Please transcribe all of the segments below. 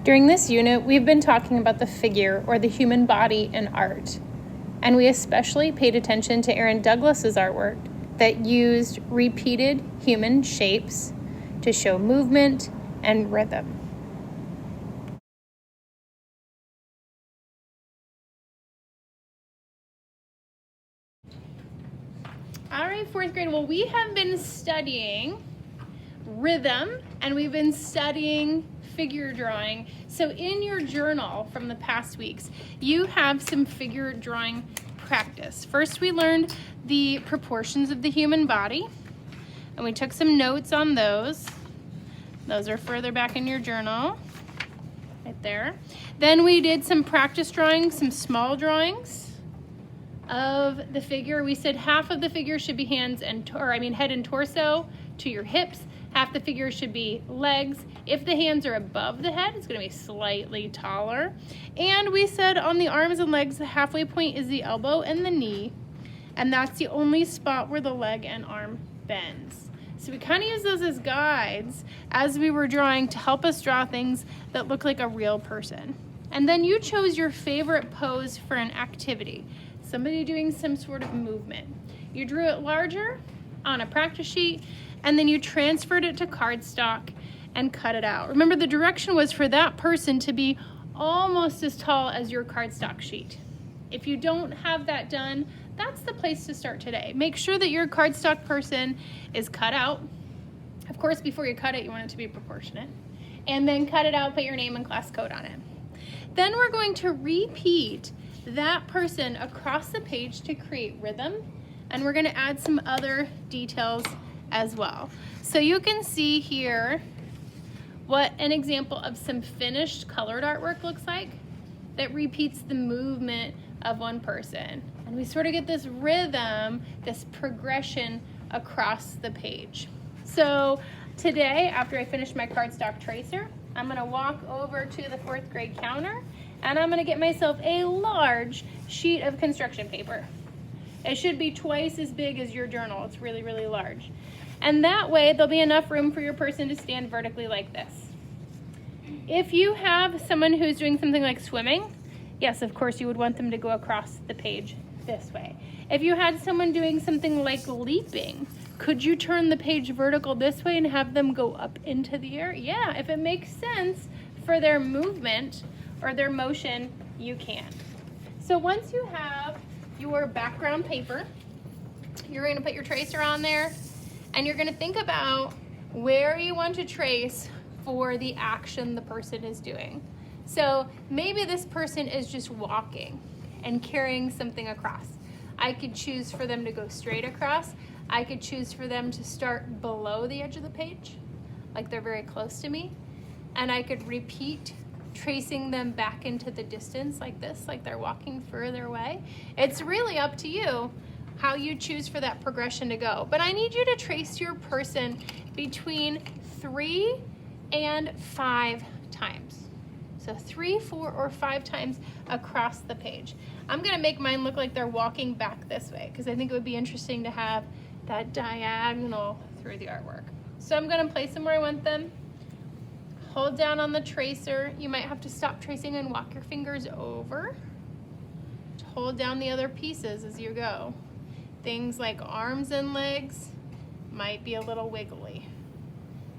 During this unit, we've been talking about the figure or the human body in art. And we especially paid attention to Aaron Douglas's artwork that used repeated human shapes to show movement and rhythm. All right, fourth grade. Well, we have been studying rhythm and we've been studying figure drawing. So in your journal from the past weeks, you have some figure drawing practice. First, we learned the proportions of the human body, and we took some notes on those. Those are further back in your journal, right there. Then we did some practice drawing, some small drawings of the figure. We said half of the figure should be head and torso to your hips. Half the figure should be legs. If the hands are above the head, it's going to be slightly taller. And we said on the arms and legs, the halfway point is the elbow and the knee. And that's the only spot where the leg and arm bends. So we kind of use those as guides as we were drawing to help us draw things that look like a real person. And then you chose your favorite pose for an activity. Somebody doing some sort of movement. You drew it larger on a practice sheet, and then you transferred it to cardstock and cut it out. Remember, the direction was for that person to be almost as tall as your cardstock sheet. If you don't have that done, that's the place to start today. Make sure that your cardstock person is cut out. Of course, before you cut it, you want it to be proportionate. And then cut it out, put your name and class code on it. Then we're going to repeat that person across the page to create rhythm, and we're going to add some other details as well. So you can see here what an example of some finished colored artwork looks like that repeats the movement of one person. And we sort of get this rhythm, this progression across the page. So today, after I finish my cardstock tracer, I'm going to walk over to the fourth grade counter and I'm going to get myself a large sheet of construction paper. It should be twice as big as your journal. It's really, really large. And that way, there'll be enough room for your person to stand vertically like this. If you have someone who's doing something like swimming, yes, of course, you would want them to go across the page this way. If you had someone doing something like leaping, could you turn the page vertical this way and have them go up into the air? Yeah, if it makes sense for their movement or their motion, you can. So once you have your background paper, you're going to put your tracer on there, and you're going to think about where you want to trace for the action the person is doing. So maybe this person is just walking and carrying something across. I could choose for them to go straight across. I could choose for them to start below the edge of the page, like they're very close to me. And I could repeat tracing them back into the distance like this, like they're walking further away. It's really up to you how you choose for that progression to go. But I need you to trace your person between 3 and 5 times. So 3, 4, or 5 times across the page. I'm gonna make mine look like they're walking back this way because I think it would be interesting to have that diagonal through the artwork. So I'm gonna place them where I want them. Hold down on the tracer. You might have to stop tracing and walk your fingers over to hold down the other pieces as you go. Things like arms and legs might be a little wiggly.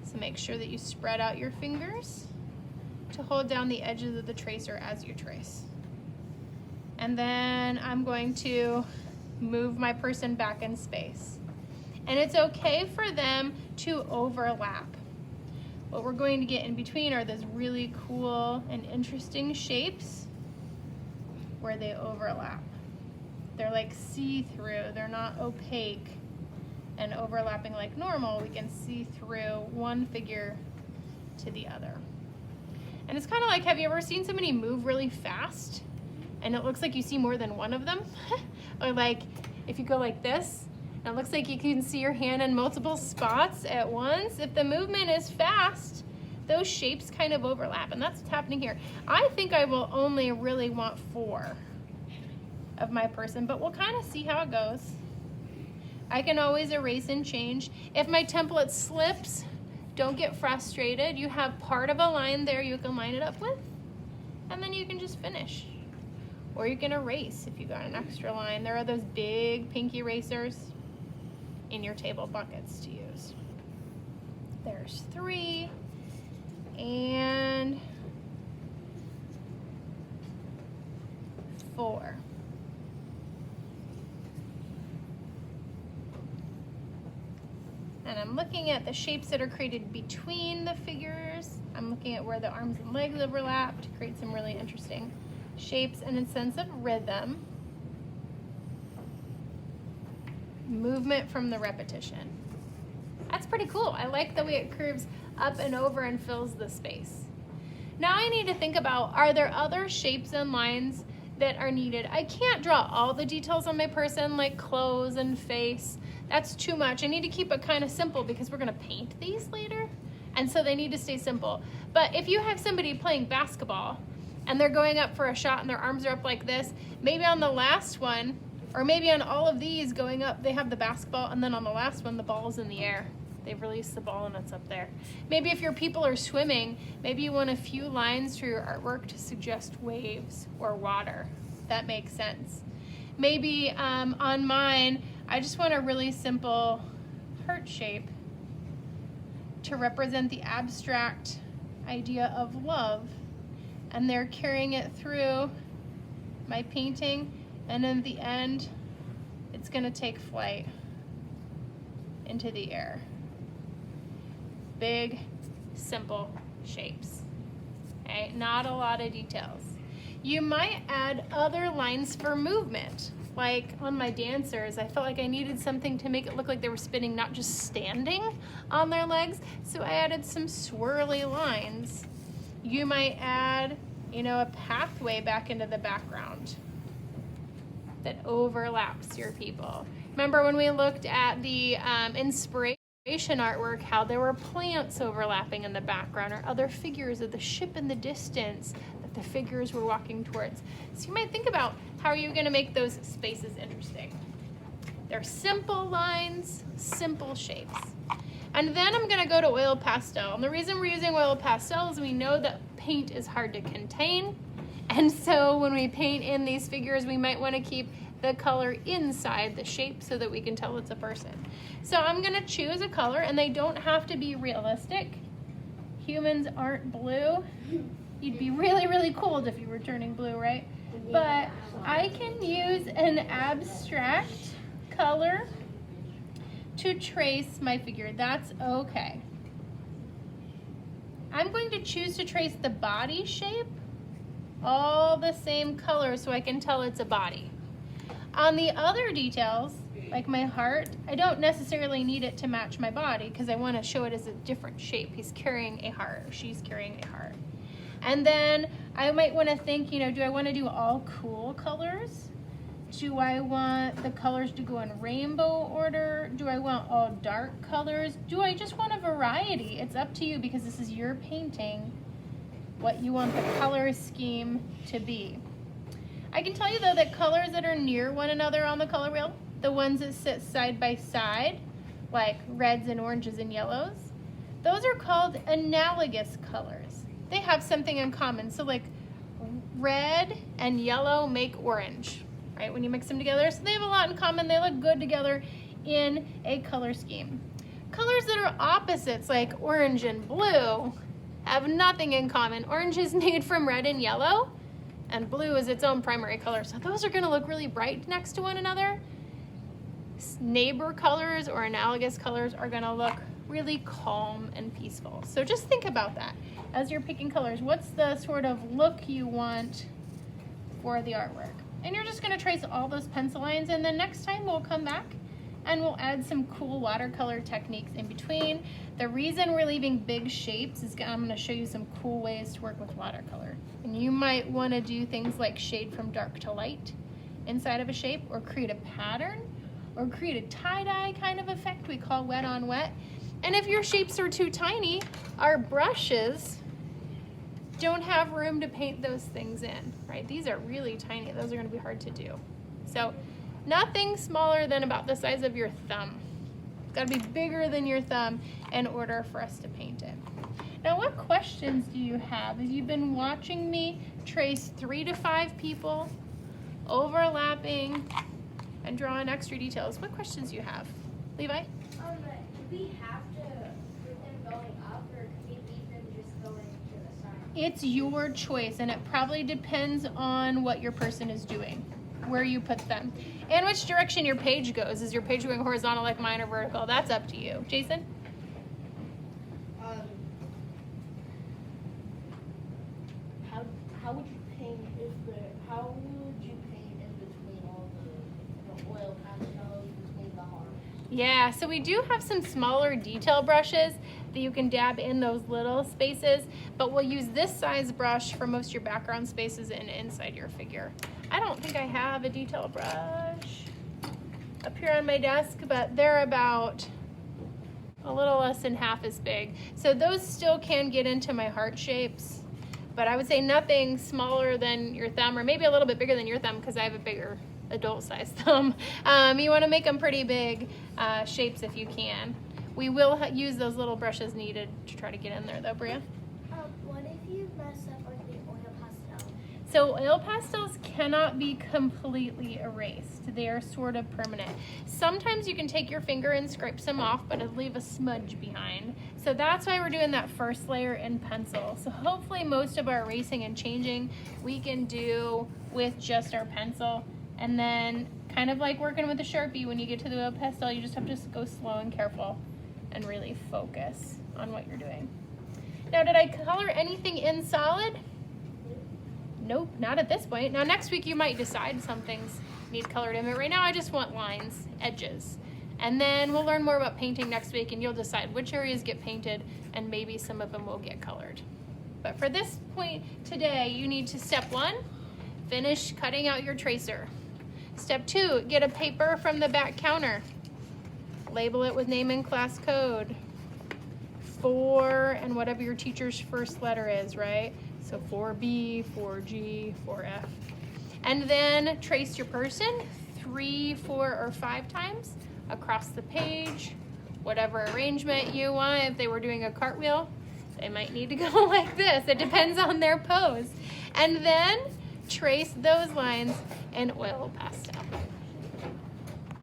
So make sure that you spread out your fingers to hold down the edges of the tracer as you trace. And then I'm going to move my person back in space. And it's okay for them to overlap. What we're going to get in between are those really cool and interesting shapes where they overlap. They're like see-through, they're not opaque and overlapping like normal. We can see through one figure to the other. And it's kind of like, have you ever seen somebody move really fast and it looks like you see more than one of them? Or like if you go like this, it looks like you can see your hand in multiple spots at once. If the movement is fast, those shapes kind of overlap, and that's what's happening here. I think I will only really want 4 of my person, but we'll kind of see how it goes. I can always erase and change. If my template slips, Don't get frustrated. You have part of a line there you can line it up with, and then you can just finish. Or you can erase if you got an extra line. There are those big pink erasers in your table buckets to use. There's 3, and 4. And I'm looking at the shapes that are created between the figures. I'm looking at where the arms and legs overlap to create some really interesting shapes and a sense of rhythm. Movement from the repetition. That's pretty cool. I like the way it curves up and over and fills the space. Now I need to think about, are there other shapes and lines that are needed? I can't draw all the details on my person, like clothes and face. That's too much. I need to keep it kind of simple because we're gonna paint these later, and so they need to stay simple. But if you have somebody playing basketball and they're going up for a shot and their arms are up like this, maybe on the last one, or maybe on all of these going up, they have the basketball, and then on the last one, the ball's in the air. They've released the ball and it's up there. Maybe if your people are swimming, maybe you want a few lines through your artwork to suggest waves or water. That makes sense. Maybe on mine, I just want a really simple heart shape to represent the abstract idea of love. And they're carrying it through my painting, and in the end, it's gonna take flight into the air. Big, simple shapes, okay? Not a lot of details. You might add other lines for movement. Like on my dancers, I felt like I needed something to make it look like they were spinning, not just standing on their legs. So I added some swirly lines. You might add, a pathway back into the background that overlaps your people. Remember when we looked at the inspiration artwork, how there were plants overlapping in the background, or other figures of the ship in the distance that the figures were walking towards. So you might think about, how are you going to make those spaces interesting? They're simple lines, simple shapes. And then I'm going to go to oil pastel. And the reason we're using oil pastel is we know that paint is hard to contain. And so when we paint in these figures, we might want to keep the color inside the shape so that we can tell it's a person. So I'm going to choose a color, and they don't have to be realistic. Humans aren't blue. You'd be really, really cold if you were turning blue, right? But I can use an abstract color to trace my figure. That's okay. I'm going to choose to trace the body shape, all the same color, so I can tell it's a body. On the other details, like my heart, I don't necessarily need it to match my body because I want to show it as a different shape. He's carrying a heart, or she's carrying a heart. And then I might want to think, do I want to do all cool colors? Do I want the colors to go in rainbow order? Do I want all dark colors? Do I just want a variety? It's up to you because this is your painting, what you want the color scheme to be. I can tell you though that colors that are near one another on the color wheel, the ones that sit side by side, like reds and oranges and yellows, those are called analogous colors. They have something in common. So like red and yellow make orange, right? When you mix them together. So they have a lot in common. They look good together in a color scheme. Colors that are opposites, like orange and blue, have nothing in common. Orange is made from red and yellow, and blue is its own primary color. So those are gonna look really bright next to one another. Neighbor colors or analogous colors are gonna look really calm and peaceful. So just think about that as you're picking colors. What's the sort of look you want for the artwork? And you're just gonna trace all those pencil lines, and then next time we'll come back and we'll add some cool watercolor techniques in between. The reason we're leaving big shapes is I'm gonna show you some cool ways to work with watercolor. And you might wanna do things like shade from dark to light inside of a shape, or create a pattern, or create a tie-dye kind of effect we call wet on wet. And if your shapes are too tiny, our brushes don't have room to paint those things in, right? These are really tiny. Those are gonna be hard to do. So nothing smaller than about the size of your thumb It's got to be bigger than your thumb in order for us to paint it. Now, what questions do you have? As you've been watching me trace 3 to 5 people, overlapping, and drawing extra details, what questions do you have? Levi? Do we have to put them going up, or can we leave them just going to the side? It's your choice, and it probably depends on what your person is doing, where you put them, and which direction your page goes. Is your page going horizontal like mine or vertical? That's up to you. Jason? How would you paint how would you paint in between all the oil pastels between the hearts? Yeah, so we do have some smaller detail brushes that you can dab in those little spaces, but we'll use this size brush for most of your background spaces and inside your figure. I don't think I have a detail brush up here on my desk, but they're about a little less than half as big. So those still can get into my heart shapes, but I would say nothing smaller than your thumb, or maybe a little bit bigger than your thumb because I have a bigger adult size thumb. You want to make them pretty big shapes if you can. We will use those little brushes needed to try to get in there though, Bria. What if you mess up like the oil pastel? So oil pastels cannot be completely erased. They are sort of permanent. Sometimes you can take your finger and scrape some off, but it'll leave a smudge behind. So that's why we're doing that first layer in pencil. So hopefully most of our erasing and changing we can do with just our pencil. And then kind of like working with a Sharpie, when you get to the oil pastel, you just have to go slow and careful and really focus on what you're doing. Now, did I color anything in solid? Nope, not at this point. Now next week you might decide some things need colored in, but right now I just want lines, edges. And then we'll learn more about painting next week, and you'll decide which areas get painted, and maybe some of them will get colored. But for this point today, you need to, step 1, finish cutting out your tracer. Step 2, get a paper from the back counter. Label it with name and class code. 4 and whatever your teacher's first letter is, right? So 4B, 4G, 4F. And then trace your person 3, 4, or 5 times across the page, whatever arrangement you want. If they were doing a cartwheel, they might need to go like this. It depends on their pose. And then trace those lines in oil pastel.